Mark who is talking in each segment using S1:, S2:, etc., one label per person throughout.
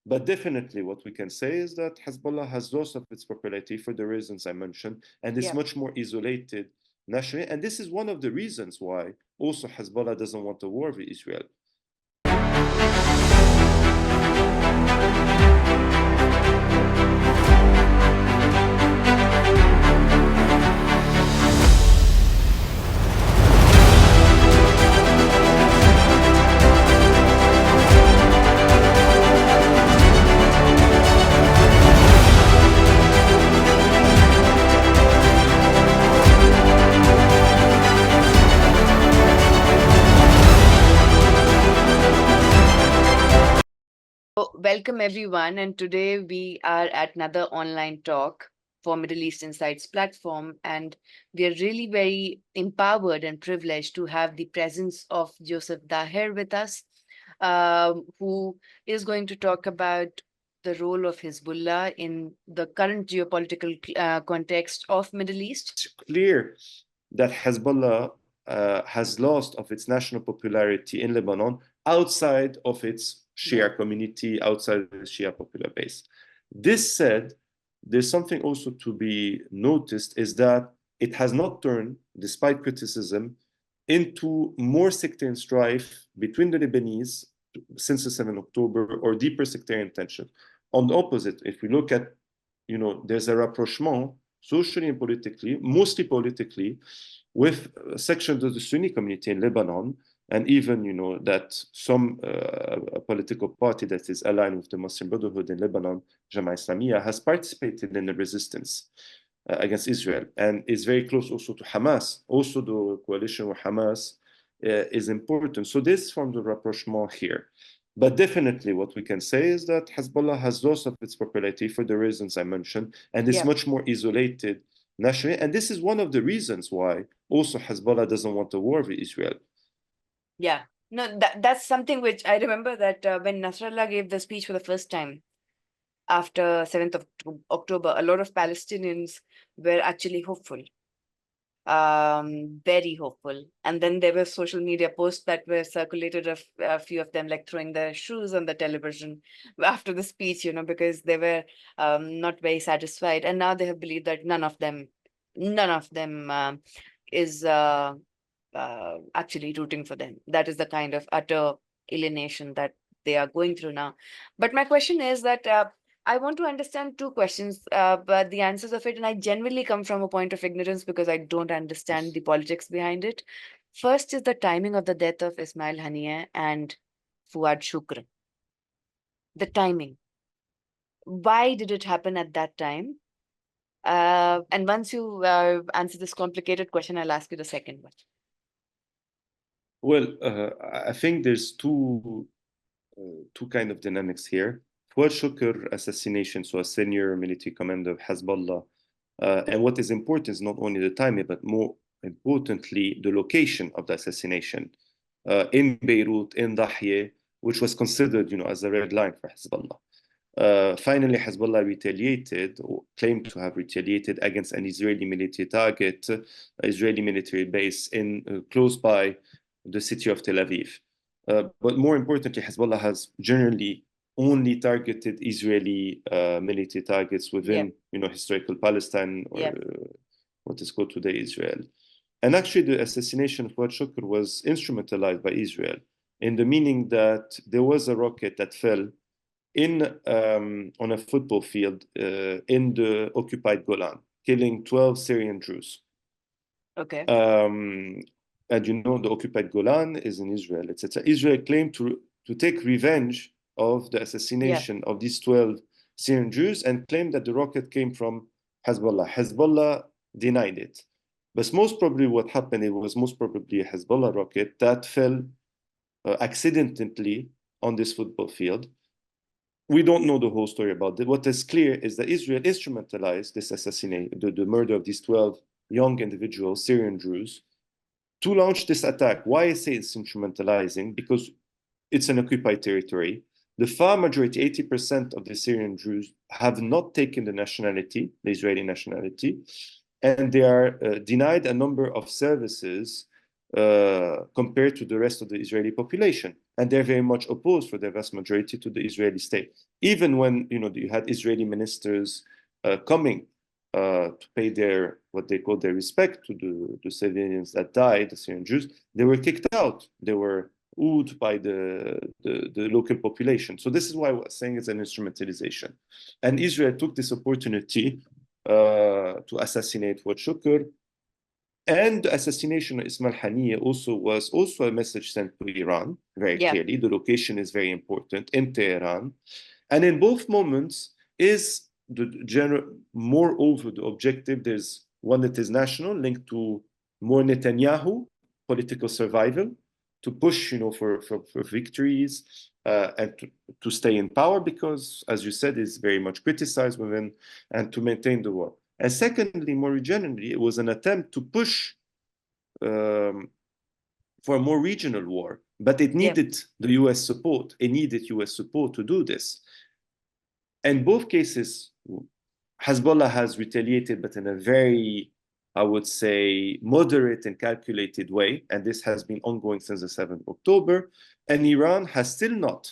S1: But definitely what we can say is that Hezbollah has lost of its popularity for the reasons I mentioned, and is much more isolated nationally. And this is one of the reasons why also Hezbollah doesn't want a war with Israel.
S2: Welcome everyone, and today we are at another online talk for Middle East Insights platform, and we are really very empowered and privileged to have the presence of Joseph Daher with us, who is going to talk about the role of Hezbollah in the current geopolitical context of Middle East.
S1: It's clear that Hezbollah has lost of its national popularity in Lebanon outside of its Shia community, outside the Shia popular base. This said, there's something also to be noticed is that it has not turned, despite criticism, into more sectarian strife between the Lebanese since the 7th of October or deeper sectarian tension. On the opposite, if we look at, there's a rapprochement socially and politically, mostly politically, with sections of the Sunni community in Lebanon, and even, that some political party that is aligned with the Muslim Brotherhood in Lebanon, Jama'a Islamiyah, has participated in the resistance against Israel, and is very close also to Hamas. Also, the coalition with Hamas is important. So this from the rapprochement here. But definitely what we can say is that Hezbollah has lost of its popularity for the reasons I mentioned, and is much more isolated nationally. And this is one of the reasons why also Hezbollah doesn't want a war with Israel.
S2: Yeah, no, that's something which I remember that when Nasrallah gave the speech for the first time after 7th of October, a lot of Palestinians were actually hopeful, very hopeful. And then there were social media posts that were circulated of a few of them like throwing their shoes on the television after the speech, because they were not very satisfied. And now they have believed that none of them is actually rooting for them. That is the kind of utter alienation that they are going through now. But my question is that I want to understand two questions, but the answers of it, and I genuinely come from a point of ignorance because I don't understand the politics behind it. First is the timing of the death of Ismail Haniyeh and Fuad Shukr. The timing. Why did it happen at that time? And once you answer this complicated question, I'll ask you the second one.
S1: Well, I think there's two kind of dynamics here. Fuad Shukr assassination, so a senior military commander of Hezbollah, and what is important is not only the timing, but more importantly, the location of the assassination in Beirut, in Dahye, which was considered, as a red line for Hezbollah. Finally, Hezbollah retaliated, or claimed to have retaliated against an Israeli military target, Israeli military base in close by the city of Tel Aviv. But more importantly, Hezbollah has generally only targeted Israeli military targets within, historical Palestine, or what is called today Israel. And actually, the assassination of Fuad Shukr was instrumentalized by Israel, in the meaning that there was a rocket that fell on a football field in the occupied Golan, killing 12 Syrian Jews.
S2: Okay.
S1: And the occupied Golan is in Israel, etc. Israel claimed to take revenge of the assassination of these 12 Syrian Jews, and claimed that the rocket came from Hezbollah. Hezbollah denied it. But most probably what happened, it was most probably a Hezbollah rocket that fell accidentally on this football field. We don't know the whole story about it. What is clear is that Israel instrumentalized this assassination, the murder of these 12 young individuals, Syrian Jews, to launch this attack. Why I say it's instrumentalizing? Because it's an occupied territory. The far majority, 80% of the Syrian Jews, have not taken the nationality, the Israeli nationality, and they are denied a number of services compared to the rest of the Israeli population. and they're very much opposed for the vast majority to the Israeli state. Even when you had Israeli ministers coming to pay their what they call their respect to the civilians that died, the Syrian Jews, they were kicked out. They were oohed by the local population. So this is why I was saying it's an instrumentalization. And Israel took this opportunity to assassinate Fuad Shukr. And the assassination of Ismail Haniyeh was a message sent to Iran very clearly. The location is very important in Tehran. And in both moments is the general, moreover, the objective, there's one that is national, linked to more Netanyahu, political survival, to push, for victories and to stay in power, because, as you said, is very much criticized within, and to maintain the war. And secondly, more generally, it was an attempt to push for a more regional war, but it needed the US support. It needed US support to do this. In both cases, Hezbollah has retaliated, but in a very, I would say, moderate and calculated way. And this has been ongoing since the 7th of October. And Iran has still not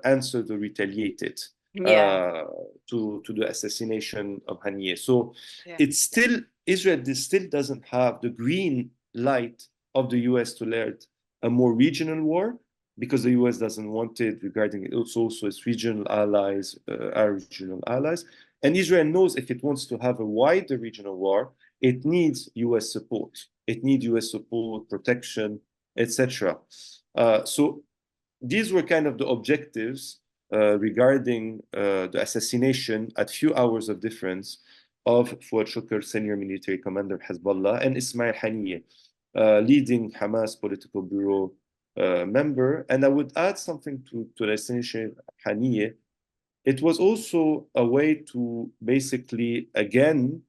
S1: answered or retaliated to the assassination of Haniyeh. So it's still, Israel still doesn't have the green light of the US to lead a more regional war, because the US doesn't want it regarding also its regional allies, our regional allies. And Israel knows if it wants to have a wider regional war, it needs US support. It needs US support, protection, etc. So these were kind of the objectives regarding the assassination at few hours of difference of Fuad Shukr, senior military commander of Hezbollah, and Ismail Haniyeh, leading Hamas political bureau member. And I would add something to the assassination of Haniyeh. It was also a way to basically, again,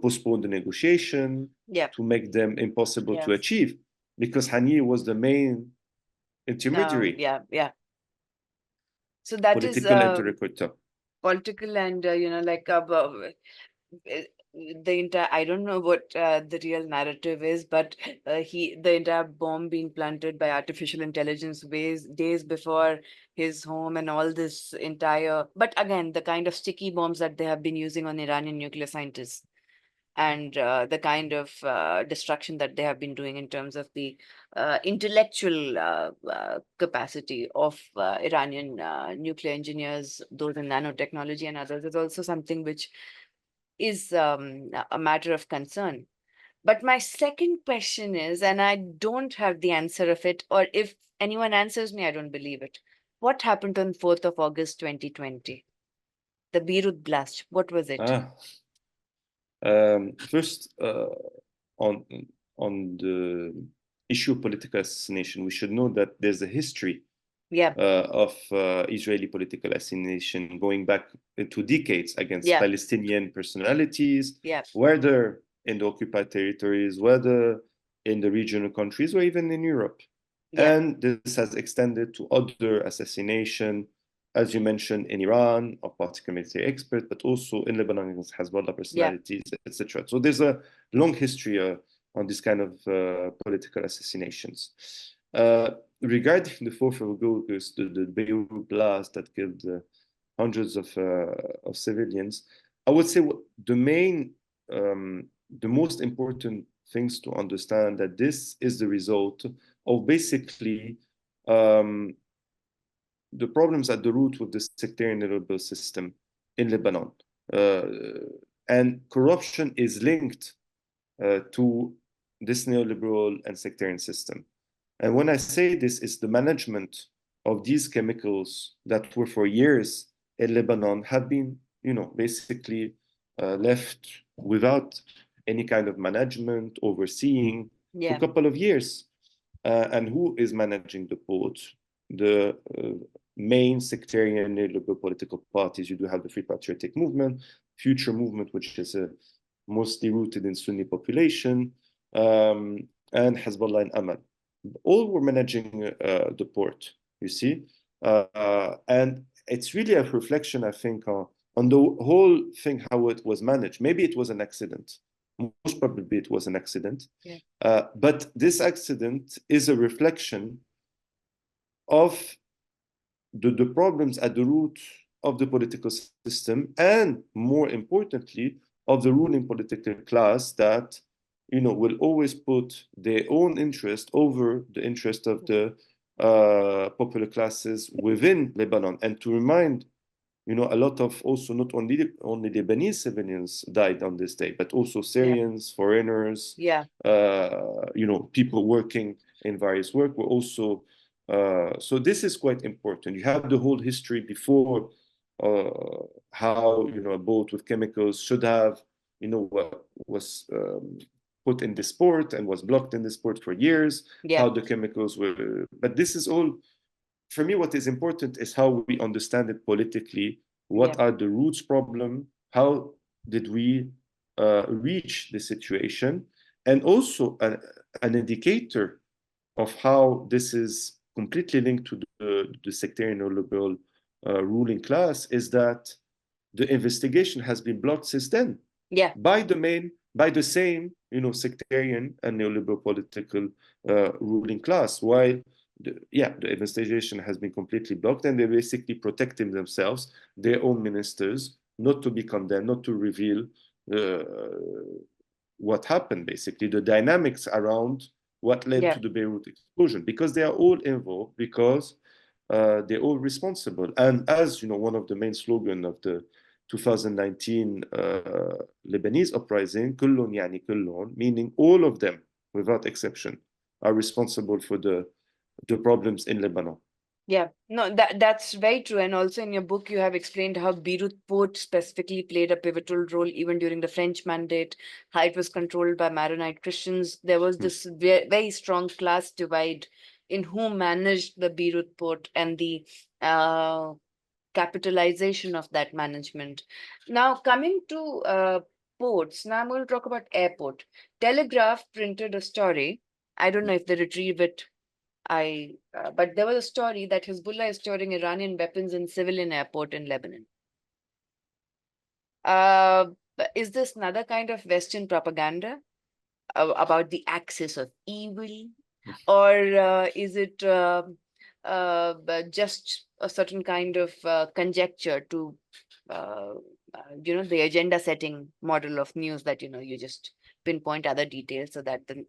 S1: postpone the negotiation, to make them impossible to achieve, because Haniyeh was the main intermediary.
S2: So that
S1: political interlocutor.
S2: Political and, the entire, I don't know what the real narrative is, but the entire bomb being planted by artificial intelligence days before his home, and all this entire, but again, the kind of sticky bombs that they have been using on Iranian nuclear scientists, and the kind of destruction that they have been doing in terms of the intellectual capacity of Iranian nuclear engineers, those in nanotechnology and others, is also something which is a matter of concern. But my second question is, and I don't have the answer of it, or if anyone answers me, I don't believe it. What happened on 4th of August 2020? The Beirut blast, what was it?
S1: First, on the issue of political assassination, we should know that there's a history of Israeli political assassination going back into decades against Palestinian personalities, whether in the occupied territories, whether in the regional countries, or even in Europe. And this has extended to other assassination, as you mentioned, in Iran, of particular military experts, but also in Lebanon against Hezbollah personalities, etc. So there's a long history on this kind of political assassinations. Regarding the 4th of August, the Beirut blast that killed hundreds of civilians, I would say the most important things to understand that this is the result of basically the problems at the root with the sectarian neoliberal system in Lebanon. And corruption is linked to this neoliberal and sectarian system. And when I say this, it's the management of these chemicals that were for years in Lebanon have been, basically left without any kind of management, overseeing for a couple of years. And who is managing the port? The main sectarian neoliberal political parties. You do have the Free Patriotic Movement, Future Movement, which is mostly rooted in Sunni population, and Hezbollah and Amal. All were managing the port, you see. And it's really a reflection, I think, on the whole thing, how it was managed. Maybe it was an accident. Most probably it was an accident. But this accident is a reflection of the problems at the root of the political system, and more importantly, of the ruling political class that, will always put their own interest over the interest of the popular classes within Lebanon. And to remind, a lot of also not only Lebanese civilians died on this day, but also Syrians, foreigners, people working in various work were also. So this is quite important. You have the whole history before how a boat with chemicals should have was put in this port and was blocked in this port for years. How the chemicals were, but this is all. For me, what is important is how we understand it politically. What are the roots problem? How did we reach the situation? And also an indicator of how this is completely linked to the sectarian or liberal ruling class is that the investigation has been blocked since then. By the same, sectarian and neoliberal political ruling class. While the investigation has been completely blocked, and they're basically protecting themselves, their own ministers, not to be condemned, not to reveal what happened, basically, the dynamics around what led to the Beirut explosion, because they are all involved, because they're all responsible. And as one of the main slogans of the 2019 Lebanese uprising, كلٌ يعني كلٌ, meaning all of them, without exception, are responsible for the problems in Lebanon.
S2: Yeah, no, that's very true. And also in your book, you have explained how Beirut port specifically played a pivotal role even during the French Mandate, how it was controlled by Maronite Christians. There was this very strong class divide in who managed the Beirut port and the capitalization of that management. Now, coming to ports, now I'm going to talk about airport. Telegraph printed a story. I don't know if they retrieve it. But there was a story that Hezbollah is storing Iranian weapons in civilian airport in Lebanon. Is this another kind of Western propaganda about the axis of evil, or is it just a certain kind of conjecture to, the agenda-setting model of news that you just pinpoint other details so that the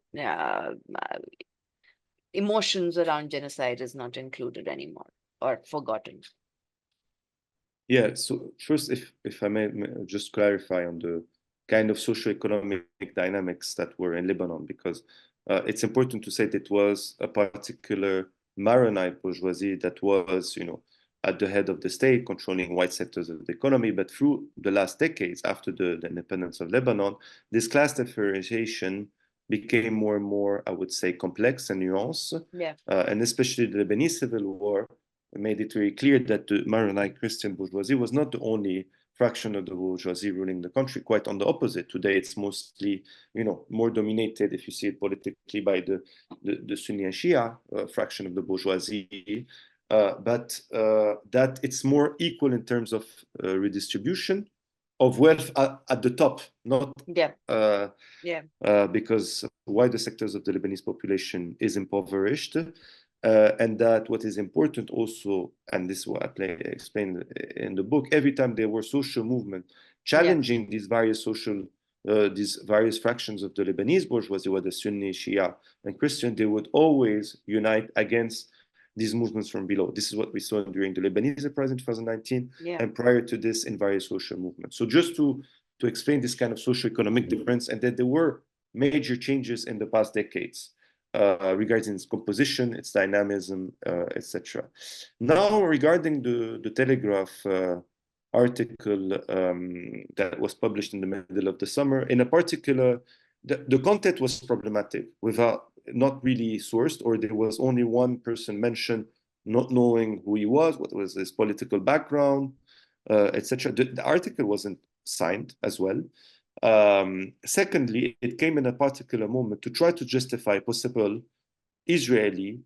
S2: emotions around genocide is not included anymore or forgotten?
S1: Yeah, so first, if I may just clarify on the kind of socioeconomic dynamics that were in Lebanon, because it's important to say that it was a particular Maronite bourgeoisie that was, at the head of the state, controlling wide sectors of the economy. But through the last decades, after the independence of Lebanon, this class differentiation became more and more, I would say, complex and nuanced. And especially the Lebanese civil war made it very clear that the Maronite Christian bourgeoisie was not the only fraction of the bourgeoisie ruling the country. Quite on the opposite. Today, it's mostly, more dominated, if you see it politically, by the Sunni and Shia fraction of the bourgeoisie. But that it's more equal in terms of redistribution of wealth at the top, not because wider sectors of the Lebanese population is impoverished. And that what is important also, and this is what I explained in the book, every time there were social movements challenging these various fractions of the Lebanese bourgeoisie, whether Sunni, Shia, and Christian, they would always unite against these movements from below. This is what we saw during the Lebanese uprising in 2019, and prior to this in various social movements. So just to explain this kind of socioeconomic difference, and that there were major changes in the past decades regarding its composition, its dynamism, etc. Now, regarding the Telegraph article that was published in the middle of the summer, in a particular, the content was problematic, without not really sourced, or there was only one person mentioned, not knowing who he was, what was his political background, etc. The article wasn't signed as well. Secondly, it came in a particular moment to try to justify possible Israeli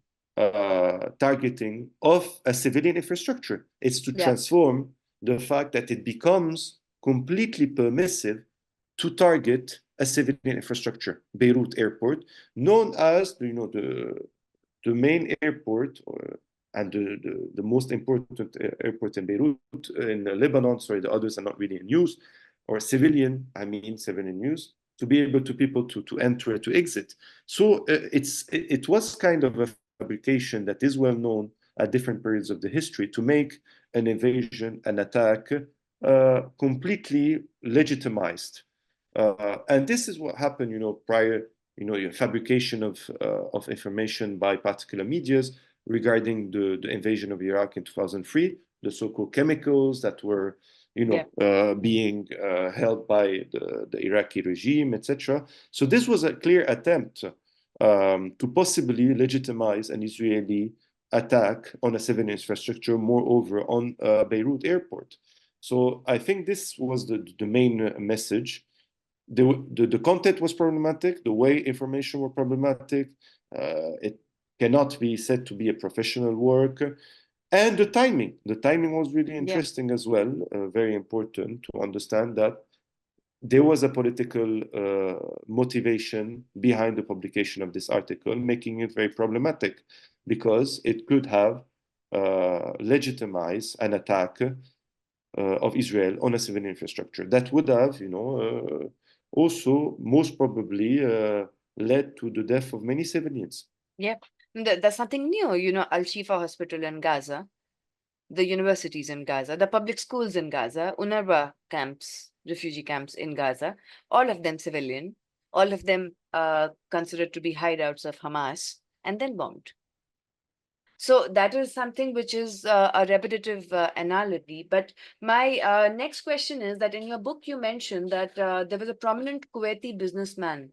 S1: targeting of a civilian infrastructure. It's to transform the fact that it becomes completely permissive to target a civilian infrastructure, Beirut airport, known as the main airport and the most important airport in Beirut, in Lebanon, sorry, the others are not really in use, or civilian use, to be able to people to enter, to exit. So it was kind of a fabrication that is well known at different periods of the history to make an invasion, an attack, completely legitimized. And this is what happened, prior, your fabrication of information by particular medias regarding the invasion of Iraq in 2003, the so-called chemicals that were, being held by the Iraqi regime, etc. So this was a clear attempt to possibly legitimize an Israeli attack on a civilian infrastructure, moreover on Beirut airport. So I think this was the main message. The content was problematic, the way information were problematic. It cannot be said to be a professional work. And the timing was really interesting as well, very important to understand that there was a political motivation behind the publication of this article, making it very problematic because it could have legitimized an attack of Israel on a civilian infrastructure that would have, also most probably led to the death of many civilians.
S2: Yep. That's nothing new. Al-Shifa Hospital in Gaza, the universities in Gaza, the public schools in Gaza, UNRWA camps, refugee camps in Gaza, all of them civilian, all of them considered to be hideouts of Hamas, and then bombed. So that is something which is a repetitive analogy. But my next question is that in your book, you mentioned that there was a prominent Kuwaiti businessman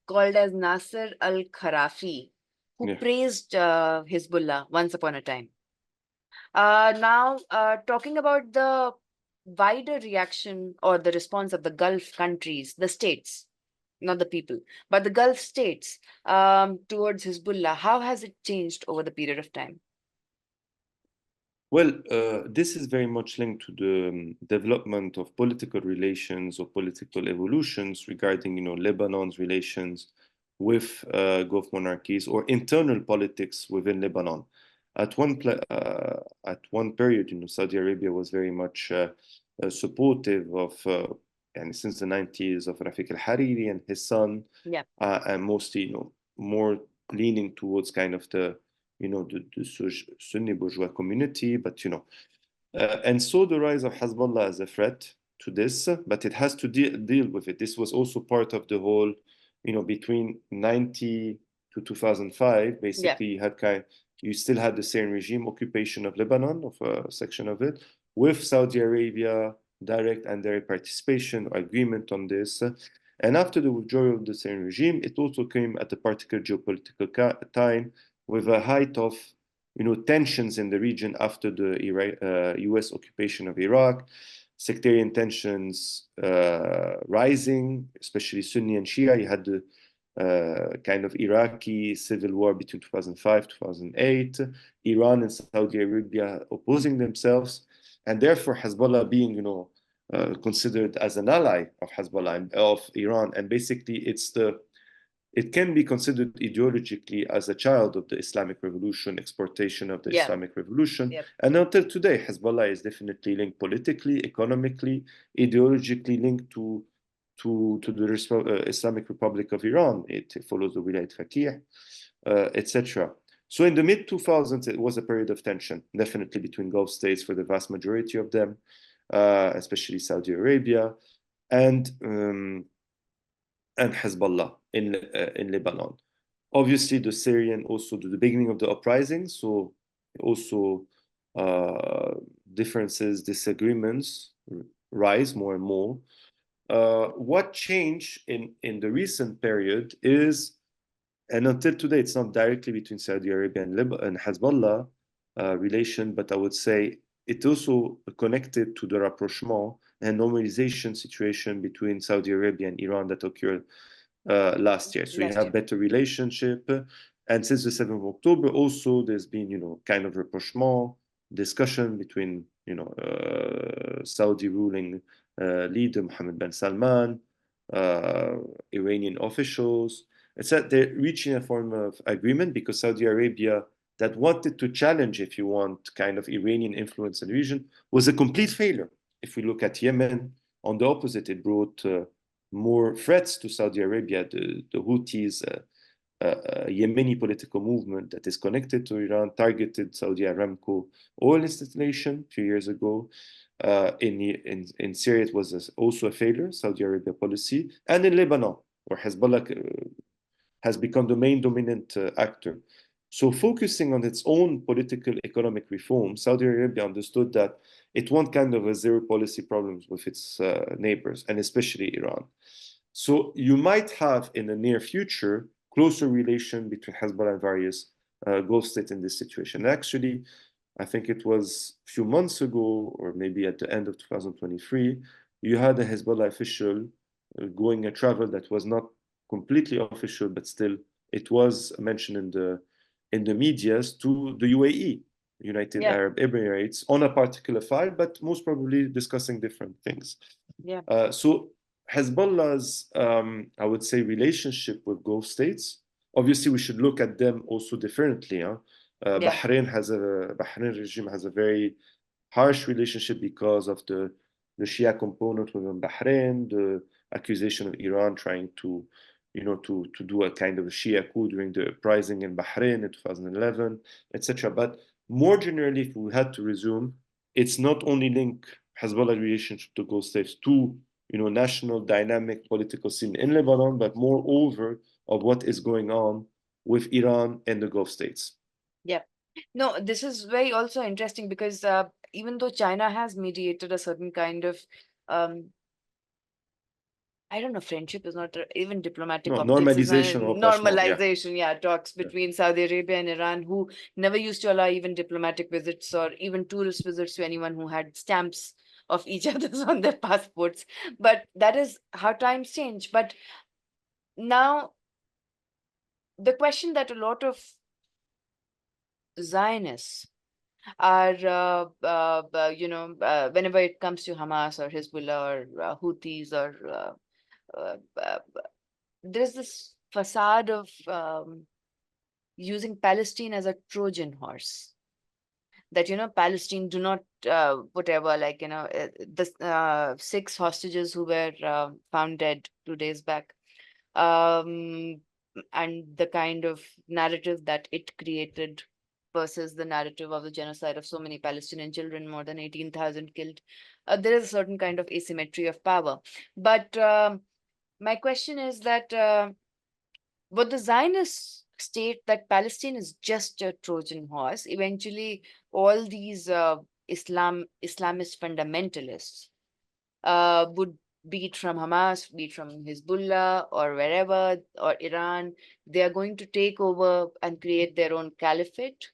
S2: called as Nasser al-Kharafi, who praised Hezbollah once upon a time. Now, talking about the wider reaction or the response of the Gulf countries, the states, not the people, but the Gulf states towards Hezbollah, how has it changed over the period of time?
S1: Well, this is very much linked to the development of political relations or political evolutions regarding, Lebanon's relations with Gulf monarchies or internal politics within Lebanon. At one period, Saudi Arabia was very much supportive of, and since the 90s, of Rafiq al-Hariri and his son, and mostly, more leaning towards kind of the Sunni bourgeois community, but and so the rise of Hezbollah as a threat to this, but it has to deal with it. This was also part of the whole, between 90 to 2005, basically you still had the same regime occupation of Lebanon, of a section of it, with Saudi Arabia direct and direct participation or agreement on this. And after the withdrawal of the same regime, it also came at a particular geopolitical time with a height of tensions in the region after the US occupation of Iraq, sectarian tensions rising, especially Sunni and Shia. You had the kind of Iraqi civil war between 2005, 2008, Iran and Saudi Arabia opposing themselves, and therefore Hezbollah being, considered as an ally of Hezbollah and of Iran, and basically it can be considered ideologically as a child of the Islamic Revolution, exportation of the Islamic Revolution. And until today, Hezbollah is definitely linked politically, economically, ideologically linked to the Islamic Republic of Iran. It follows the Wilayat Faqih, etc. So in the mid-2000s, it was a period of tension, definitely between Gulf states for the vast majority of them, especially Saudi Arabia, and Hezbollah in Lebanon. Obviously, the Syrian also the beginning of the uprising, so also differences, disagreements rise more and more. What changed in the recent period is, and until today, it's not directly between Saudi Arabia and Hezbollah relation, but I would say it also connected to the rapprochement and normalization situation between Saudi Arabia and Iran that occurred last year. So you have better relationship. And since the 7th of October, also there's been, kind of rapprochement, discussion between, Saudi ruling leader Mohammed bin Salman, Iranian officials. It's that they're reaching a form of agreement because Saudi Arabia that wanted to challenge, if you want, kind of Iranian influence in the region, was a complete failure. If we look at Yemen, on the opposite, it brought more threats to Saudi Arabia. The Houthis, Yemeni political movement that is connected to Iran, targeted Saudi Aramco oil installation a few years ago. In Syria, it was also a failure, Saudi Arabia policy, and in Lebanon, where Hezbollah has become the main dominant actor. So focusing on its own political economic reform, Saudi Arabia understood that it won't kind of a zero policy problems with its neighbors, and especially Iran. So you might have in the near future closer relation between Hezbollah and various Gulf states in this situation. Actually, I think it was a few months ago, or maybe at the end of 2023, you had a Hezbollah official going a travel that was not completely official, but still it was mentioned in the medias to the UAE, United
S2: Yeah,
S1: Arab Emirates, on a particular file, but most probably discussing different things.
S2: yeah,
S1: So Hezbollah's, I would say, relationship with Gulf states, obviously we should look at them also differently. Huh?
S2: yeah,
S1: Bahrain regime has a very harsh relationship because of the Shia component within Bahrain, the accusation of Iran trying to, to do a kind of a Shia coup during the uprising in Bahrain in 2011, etc. But more generally, if we had to resume, it's not only link Hezbollah relationship to Gulf states to, national dynamic political scene in Lebanon, but moreover of what is going on with Iran and the Gulf states.
S2: yeah. No, this is very also interesting because even though China has mediated a certain kind of um, I don't know, friendship is not even diplomatic
S1: No,
S2: optics is
S1: normalization or rapprochement, yeah.
S2: normalization, yeah, talks
S1: Yeah.
S2: between Saudi Arabia and Iran, who never used to allow even diplomatic visits or even tourist visits to anyone who had stamps of each other's on their passports. But that is how times change. But now the question that a lot of Zionists are, whenever it comes to Hamas or Hezbollah or Houthis or there's this facade of using Palestine as a Trojan horse. That, Palestine do not, whatever, like, the 6 hostages who were found dead 2 days back. And the kind of narrative that it created versus the narrative of the genocide of so many Palestinian children, more than 18,000 killed. There is a certain kind of asymmetry of power. But my question is that would the Zionists state that Palestine is just a Trojan horse? Eventually, all these Islamist fundamentalists would, be it from Hamas, be it from Hezbollah or wherever, or Iran, they are going to take over and create their own caliphate,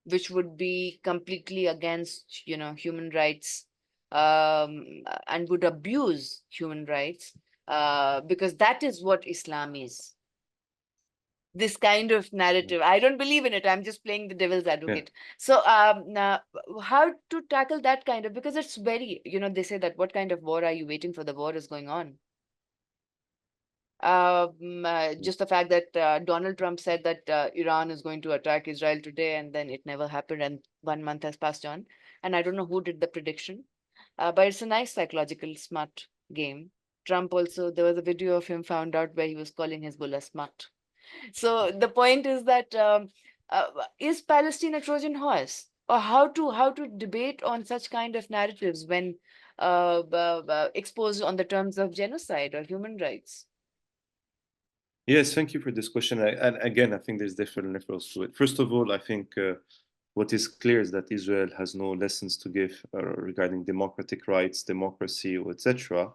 S2: which would be completely against, human rights, and would abuse human rights, because that is what Islam is. This kind of narrative, I don't believe in it. I'm just playing the devil's advocate. So now, how to tackle that kind of, because it's very, they say that what kind of war are you waiting for? The war is going on. Just the fact that Donald Trump said that Iran is going to attack Israel today, and then it never happened, and 1 month has passed on. And I don't know who did the prediction, but it's a nice psychological smart game. Trump also, there was a video of him found out where he was calling Hezbollah smart. So the point is that is Palestine a Trojan horse, or how to debate on such kind of narratives when exposed on the terms of genocide or human rights?
S1: Yes, thank you for this question. And again, I think there's different levels to it. First of all, I think what is clear is that Israel has no lessons to give regarding democratic rights, democracy, etc.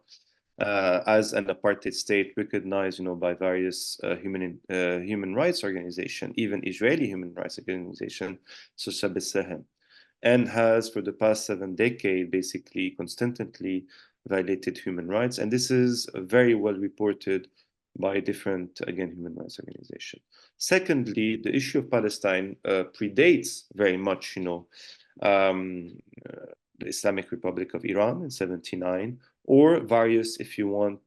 S1: As an apartheid state recognized, by various human rights organization, even Israeli human rights organization, such as B'Tselem, and has for the past 7 decades basically constantly violated human rights. And this is very well reported by different, again, human rights organizations. Secondly, the issue of Palestine predates very much, the Islamic Republic of Iran in 79, or various, if you want,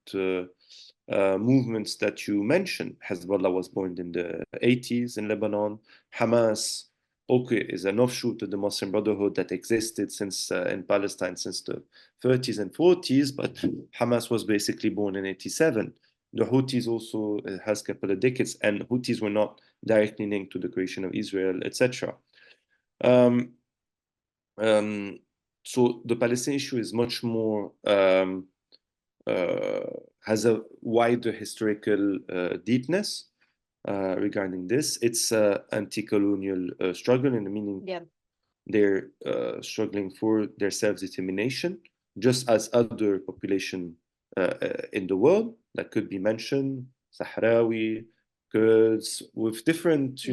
S1: movements that you mentioned. Hezbollah was born in the 80s in Lebanon. Hamas, okay, is an offshoot of the Muslim Brotherhood that existed since in Palestine since the 30s and 40s, but Hamas was basically born in 87. The Houthis also has a couple of decades, and Houthis were not directly linked to the creation of Israel, etc. So the Palestinian issue is much more has a wider historical deepness regarding this. It's an anti-colonial struggle in the meaning they're struggling for their self-determination, just as other population in the world that could be mentioned, Sahrawi, Kurds, with different,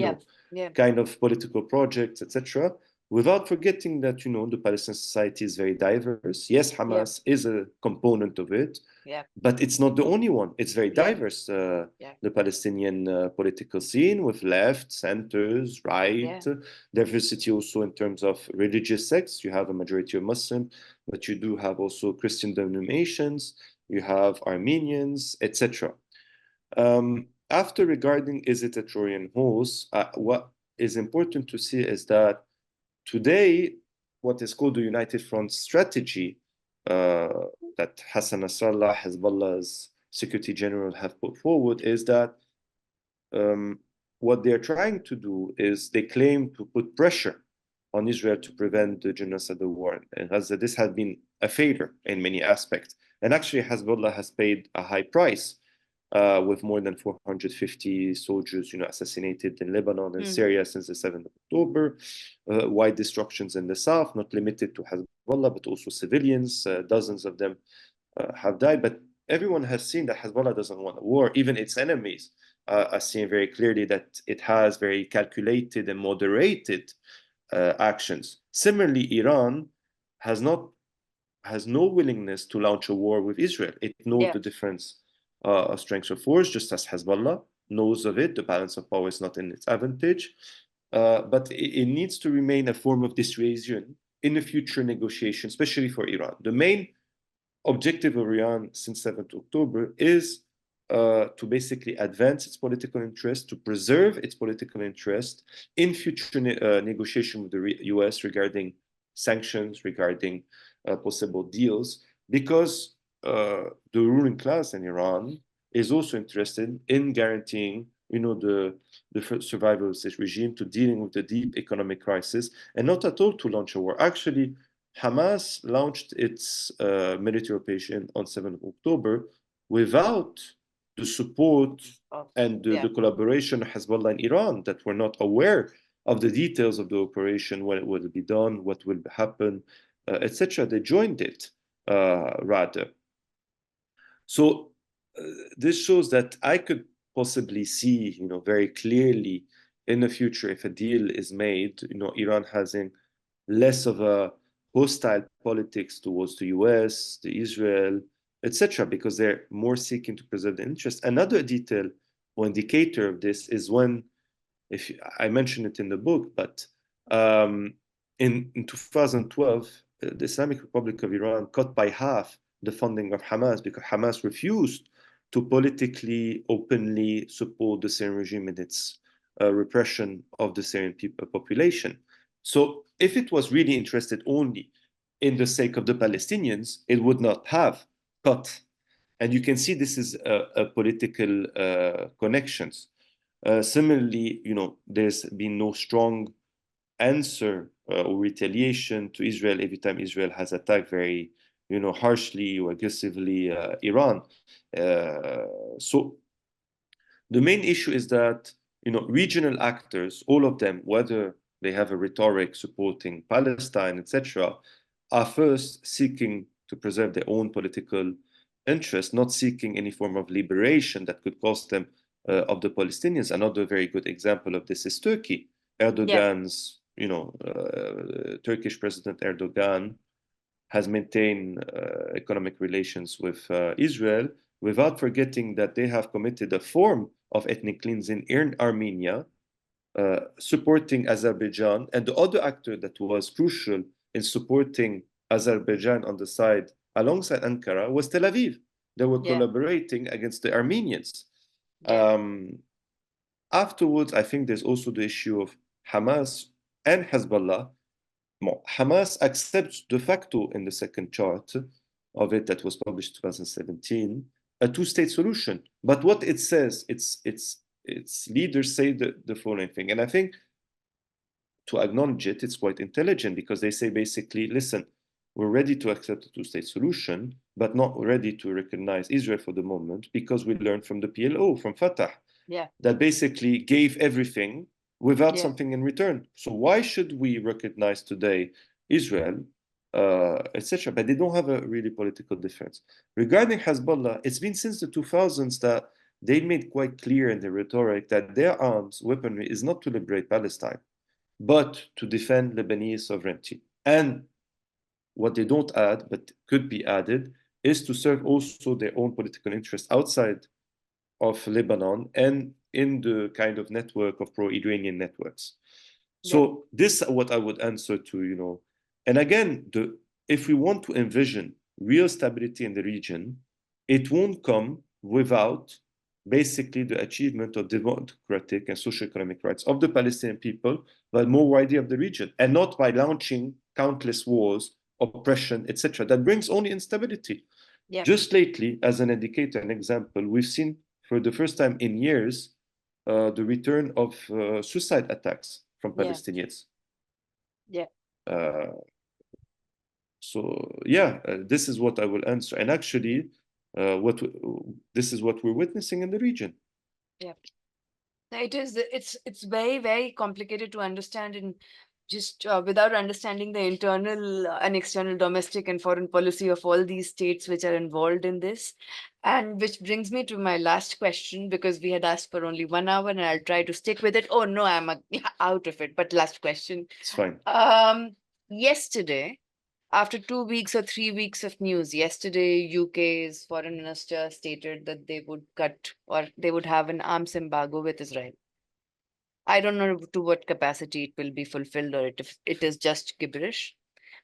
S1: kind of political projects, etc. Without forgetting that, the Palestinian society is very diverse. Yes, Hamas is a component of it, but it's not the only one. It's very diverse, the Palestinian political scene with left, centers, right, diversity also in terms of religious sects. You have a majority of Muslim, but you do have also Christian denominations, you have Armenians, etc. After regarding is it a Trojan horse, what is important to see is that today, what is called the United Front strategy that Hassan Nasrallah, Hezbollah's Secretary General, have put forward is that what they're trying to do is they claim to put pressure on Israel to prevent the genocidal war in Gaza. This has been a failure in many aspects. And actually, Hezbollah has paid a high price with more than 450 soldiers, assassinated in Lebanon and Syria since the 7th of October. Wide destructions in the south, not limited to Hezbollah, but also civilians. Dozens of them have died. But everyone has seen that Hezbollah doesn't want a war. Even its enemies are seeing very clearly that it has very calculated and moderated actions. Similarly, Iran has no willingness to launch a war with Israel. It knows the difference of strength of force, just as Hezbollah knows of it. The balance of power is not in its advantage, but it needs to remain a form of dissuasion in a future negotiation, especially for Iran. The main objective of Iran since 7th October is to basically advance its political interest, to preserve its political interest in future negotiation with the US regarding sanctions, regarding possible deals, because the ruling class in Iran is also interested in guaranteeing, the survival of this regime, to dealing with the deep economic crisis, and not at all to launch a war. Actually, Hamas launched its military operation on 7th of October without the support and the collaboration of Hezbollah and Iran, that were not aware of the details of the operation, when it will be done, what will happen, etc. They joined it rather. So this shows that I could possibly see, very clearly in the future, if a deal is made, Iran having less of a hostile politics towards the US, the Israel, etc., because they're more seeking to preserve the interest. Another detail or indicator of this is when, I mentioned it in the book, but in 2012, the Islamic Republic of Iran cut by half the funding of Hamas because Hamas refused to politically, openly support the Syrian regime in its repression of the Syrian population. So if it was really interested only in the sake of the Palestinians, it would not have cut. And you can see this is a political connections. Similarly, there's been no strong answer or retaliation to Israel every time Israel has attacked very, harshly or aggressively Iran. So the main issue is that, regional actors, all of them, whether they have a rhetoric supporting Palestine, etc., are first seeking to preserve their own political interest, not seeking any form of liberation that could cost them of the Palestinians. Another very good example of this is Turkey. Erdogan's, Turkish President Erdogan has maintained economic relations with Israel, without forgetting that they have committed a form of ethnic cleansing in Armenia, supporting Azerbaijan. And the other actor that was crucial in supporting Azerbaijan on the side alongside Ankara was Tel Aviv. They were
S2: Yeah.
S1: collaborating against the Armenians.
S2: Yeah.
S1: Afterwards, I think there's also the issue of Hamas and Hezbollah. Well, Hamas accepts de facto in the second chart of it that was published in 2017 a two-state solution. But what it says, its leaders say the following thing, and I think to acknowledge it, it's quite intelligent because they say basically, listen, we're ready to accept a two-state solution, but not ready to recognize Israel for the moment because we learned from the PLO, from Fatah,
S2: Yeah.
S1: that basically gave everything without
S2: Yeah.
S1: something in return. So why should we recognize today Israel, etc.? But they don't have a really political difference. Regarding Hezbollah, it's been since the 2000s that they made quite clear in their rhetoric that their arms, weaponry, is not to liberate Palestine, but to defend Lebanese sovereignty. And what they don't add, but could be added, is to serve also their own political interests outside of Lebanon and in the kind of network of pro-Iranian networks. So
S2: Yeah.
S1: this is what I would answer to, and again, if we want to envision real stability in the region, it won't come without basically the achievement of democratic and socio-economic rights of the Palestinian people, but more widely of the region, and not by launching countless wars, oppression, etc. That brings only instability.
S2: Yeah.
S1: Just lately, as an indicator, an example, we've seen for the first time in years the return of suicide attacks from
S2: Yeah.
S1: Palestinians.
S2: Yeah.
S1: So yeah, this is what I will answer. And actually, this is what we're witnessing in the region.
S2: Yeah. It's very, very complicated to understand in just without understanding the internal and external domestic and foreign policy of all these states which are involved in this. And which brings me to my last question, because we had asked for only 1 hour and I'll try to stick with it. Oh no, I'm out of it. But last question.
S1: It's fine.
S2: Yesterday, after 2 weeks or 3 weeks of news, yesterday UK's foreign minister stated that they would cut or they would have an arms embargo with Israel. I don't know to what capacity it will be fulfilled or it is just gibberish.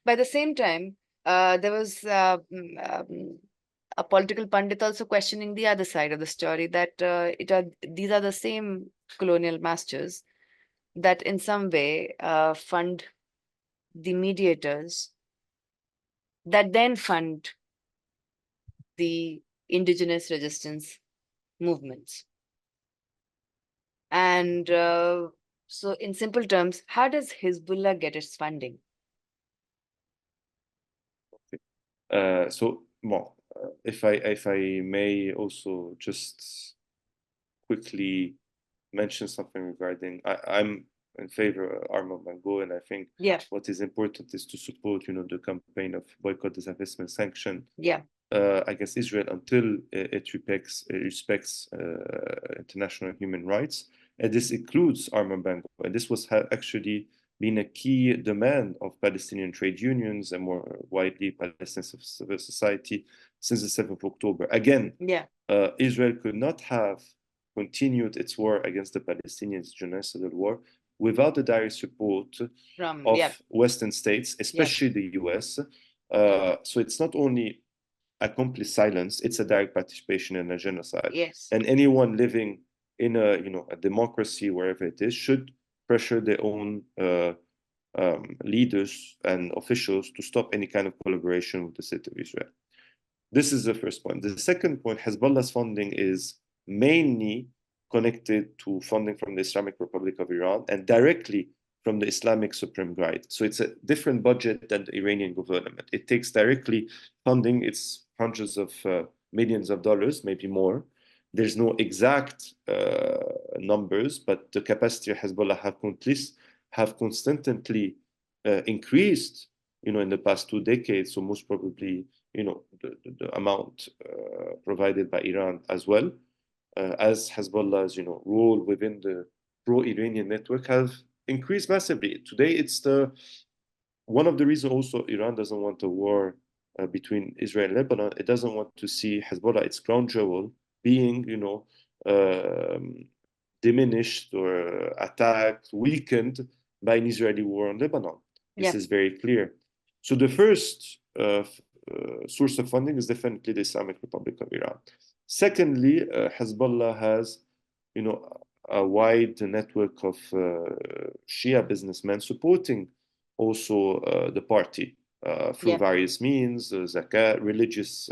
S2: By the same time, there was a political pundit also questioning the other side of the story that these are the same colonial masters that in some way fund the mediators that then fund the indigenous resistance movements. And so in simple terms, how does Hezbollah get its funding?
S1: Well, if I may also just quickly mention something regarding, I'm in favor of arm embargo, and I think what is important is to support, the campaign of boycott, disinvestment, sanction against Israel until it respects international human rights, and this includes arm embargo. And this was actually been a key demand of Palestinian trade unions and more widely Palestinian civil society since the 7th of October. Again, Israel could not have continued its war against the Palestinians, genocidal war, without the direct support of Western states, especially the US. So it's not only a complete silence, it's a direct participation in a genocide.
S2: Yes.
S1: And anyone living in a democracy, wherever it is, should pressure their own leaders and officials to stop any kind of collaboration with the state of Israel. This is the first point. The second point, Hezbollah's funding is mainly connected to funding from the Islamic Republic of Iran and directly from the Islamic Supreme Guide. So it's a different budget than the Iranian government. It takes directly funding. It's hundreds of millions of dollars, maybe more. There's no exact numbers, but the capacity of Hezbollah have constantly increased, in the past 2 decades. So most probably, the amount provided by Iran as well, as Hezbollah's, role within the pro-Iranian network have increased massively. Today, it's one of the reasons also Iran doesn't want a war between Israel and Lebanon. It doesn't want to see Hezbollah, its crown jewel, being, diminished or attacked, weakened by an Israeli war on Lebanon. This is very clear. So the first source of funding is definitely the Islamic Republic of Iran. Secondly, Hezbollah has, a wide network of Shia businessmen supporting also the party through various means, zakat, religious,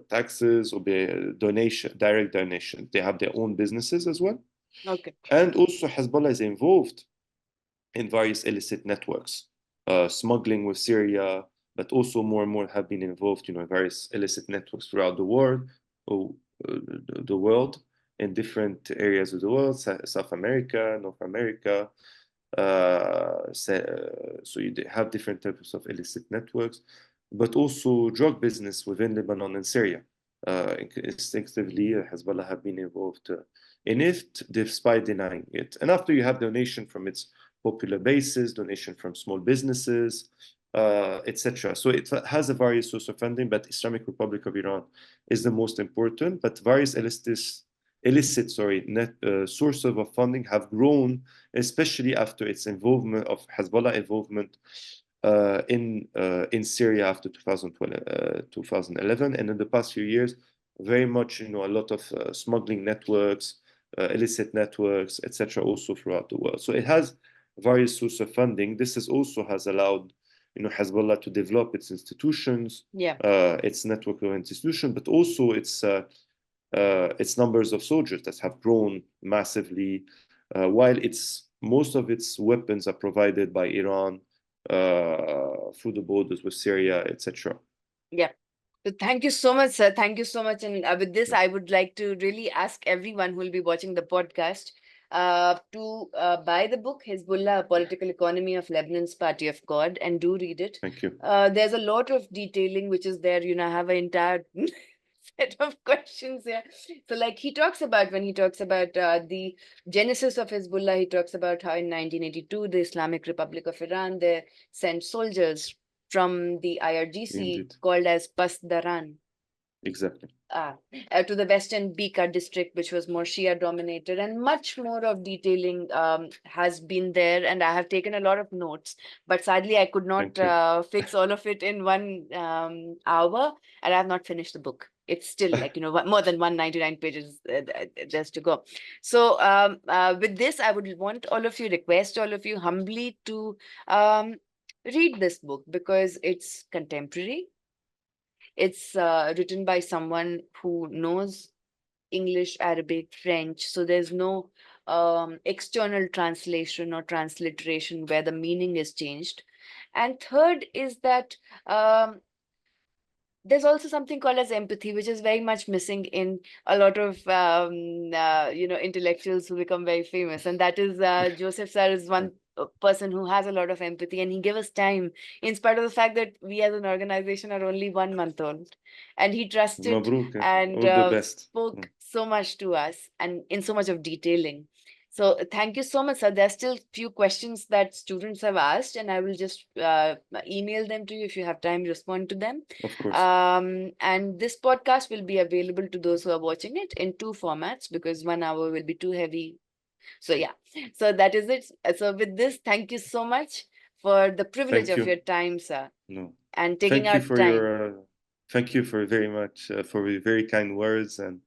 S1: taxes, or direct donation. They have their own businesses as well.
S2: Okay.
S1: And also Hezbollah is involved in various illicit networks, smuggling with Syria, but also more and more have been involved, in various illicit networks throughout the world, in different areas of the world, South America, North America. So you have different types of illicit networks, but also drug business within Lebanon and Syria. Instinctively, Hezbollah have been involved in it, despite denying it. And after you have donation from its popular bases, donation from small businesses, etc. So it has a various source of funding, but Islamic Republic of Iran is the most important. But various illicit sources of funding have grown, especially after its involvement of Hezbollah involvement in Syria after 2011, and in the past few years, very much, a lot of smuggling networks, illicit networks, etc., also throughout the world. So it has various sources of funding. This also has allowed, Hezbollah to develop its institutions, its network of institutions, but also its numbers of soldiers that have grown massively, while most of its weapons are provided by Iran through the borders with Syria, etc.
S2: Yeah. So thank you so much, sir. Thank you so much. And with this, I would like to really ask everyone who will be watching the podcast to buy the book, Hezbollah, A Political Economy of Lebanon's Party of God, and do read it.
S1: Thank you.
S2: There's a lot of detailing which is there. I have an entire set of questions here. So like when he talks about the genesis of Hezbollah, he talks about how in 1982, the Islamic Republic of Iran, they sent soldiers from the IRGC
S1: Indeed.
S2: called as Pasdaran.
S1: Exactly.
S2: To the western Bika district, which was more Shia dominated, and much more of detailing has been there. And I have taken a lot of notes, but sadly I could not fix all of it in 1 hour, and I have not finished the book. It's still like, more than 199 pages just to go. So with this, I would request all of you humbly to read this book, because it's contemporary. It's written by someone who knows English, Arabic, French. So there's no external translation or transliteration where the meaning is changed. And third is that there's also something called as empathy, which is very much missing in a lot of intellectuals who become very famous. And that is Joseph Sir is one person who has a lot of empathy, and he gave us time in spite of the fact that we as an organization are only 1 month old, and he trusted
S1: Mabruk,
S2: and
S1: all the best.
S2: spoke so much to us and in so much of detailing. So thank you so much, sir. There's still few questions that students have asked, and I will just email them to you. If you have time, respond to them.
S1: Of course.
S2: And this podcast will be available to those who are watching it in 2 formats, because 1 hour will be too heavy. So yeah, so that is it. So with this, thank you so much for the privilege of your time, sir.
S1: No.
S2: And taking
S1: Thank you
S2: out
S1: for
S2: time.
S1: thank you for very much for your very kind words, and